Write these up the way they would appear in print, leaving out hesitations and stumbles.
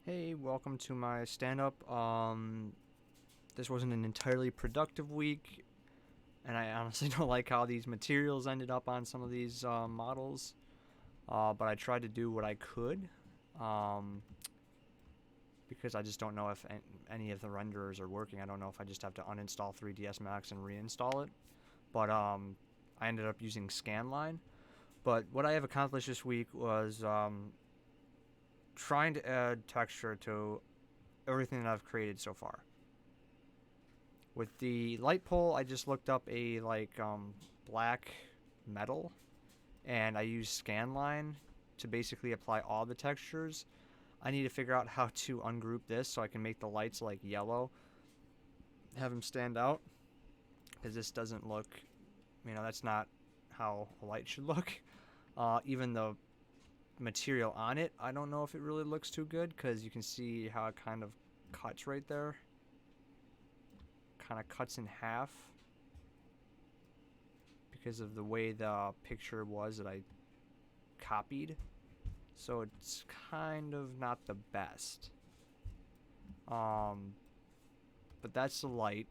Hey, welcome to my stand-up. This wasn't an entirely productive week, and I honestly don't like how these materials ended up on some of these models. But I tried to do what I could, um, because I just don't know if any of the renderers are working. I don't know if I just have to uninstall 3ds Max and reinstall it. But I ended up using Scanline. But what I have accomplished this week was trying to add texture to everything that I've created so far. With the light pole, I just looked up a black metal, and I used Scanline to basically apply all the textures. I need to figure out how to ungroup this so I can make the lights like yellow, have them stand out, because this doesn't look, that's not how a light should look. Even the material on it, I don't know if it really looks too good, because you can see how it kind of cuts right there. Kind of cuts in half because of the way the picture was that I copied. So it's kind of not the best. But that's the light.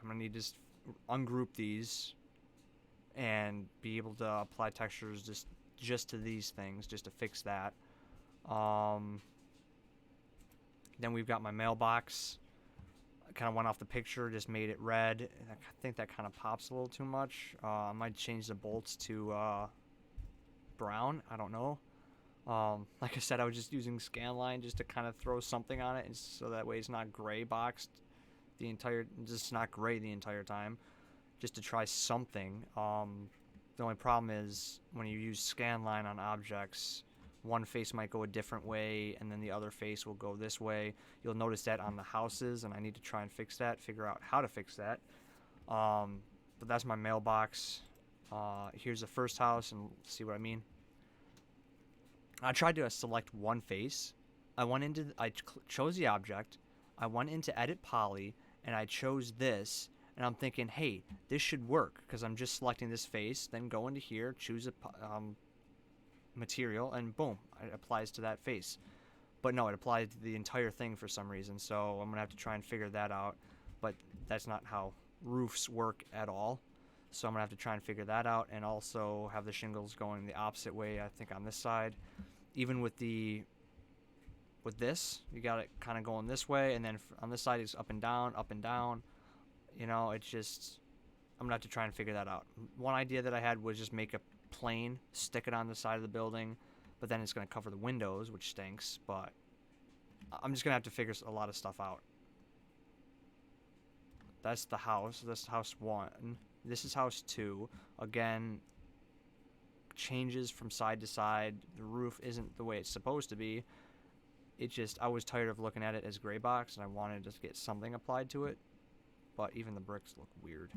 I'm gonna need to just ungroup these and be able to apply textures just to these things, just to fix that. Then we've got my mailbox. I kind of went off the picture, just made it red. I think that kind of pops a little too much. I might change the bolts to brown. I don't know. Like I said, I was just using Scanline just to kind of throw something on it, and so that way it's not gray boxed just not gray the entire time, just to try something. The only problem is when you use Scanline on objects, one face might go a different way, and then the other face will go this way. You'll notice that on the houses, and I need to try and fix that, figure out how to fix that. But that's my mailbox. Here's the first house, and see what I mean. I tried to select one face. I chose the object. I went into Edit Poly, and I chose this. And I'm thinking, hey, this should work because I'm just selecting this face. Then go into here, choose a material, and boom, it applies to that face. But no, it applied to the entire thing for some reason. So I'm gonna have to try and figure that out. But that's not how roofs work at all. So I'm gonna have to try and figure that out, and also have the shingles going the opposite way. I think on this side, even with this, you got it kind of going this way, and then on this side it's up and down, up and down. It's just, I'm gonna have to try and figure that out. One idea that I had was just make a plane, stick it on the side of the building, but then it's gonna cover the windows, which stinks. But I'm just gonna have to figure a lot of stuff out. That's the house. That's house 1. This is house 2. Again, changes from side to side. The roof isn't the way it's supposed to be. I was tired of looking at it as gray box, and I wanted to get something applied to it. But even the bricks look weird.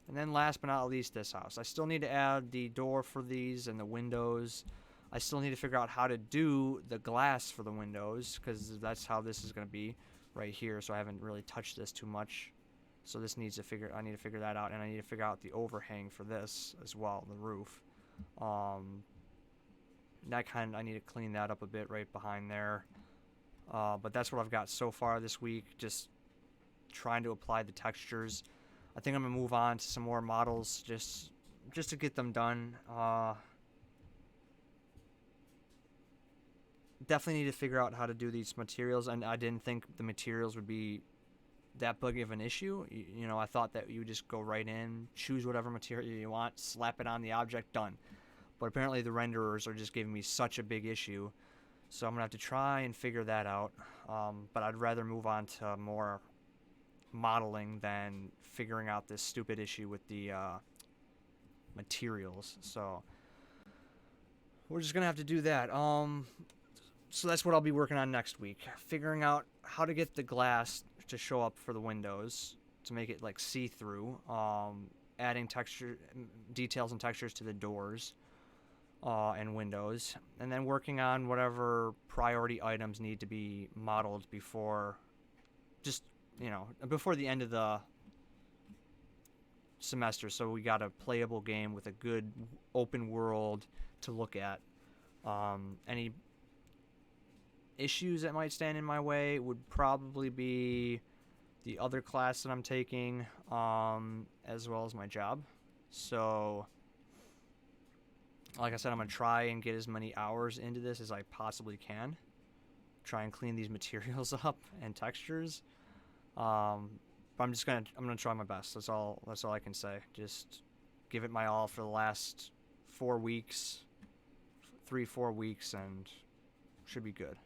And then last but not least, this house. I still need to add the door for these and the windows. I still need to figure out how to do the glass for the windows, because that's how this is going to be right here. So I haven't really touched this too much. So I need to figure that out, and I need to figure out the overhang for this as well, the roof. I need to clean that up a bit right behind there. But that's what I've got so far this week, just trying to apply the textures. I think I'm going to move on to some more models just to get them done. Definitely need to figure out how to do these materials, and I didn't think the materials would be that big of an issue. I thought that you would just go right in, choose whatever material you want, slap it on the object, done. But apparently the renderers are just giving me such a big issue. So I'm going to have to try and figure that out. But I'd rather move on to more modeling than figuring out this stupid issue with the materials. So we're just going to have to do that. So that's what I'll be working on next week. Figuring out how to get the glass to show up for the windows to make it like see-through. Adding details and textures to the doors. And windows, and then working on whatever priority items need to be modeled before the end of the semester, so we got a playable game with a good open world to look at. Any issues that might stand in my way would probably be the other class that I'm taking, as well as my job. So, like I said, I'm going to try and get as many hours into this as I possibly can. Try and clean these materials up and textures. But I'm gonna try my best. That's all I can say. Just give it my all for the last 4 weeks, 3-4 weeks, and should be good.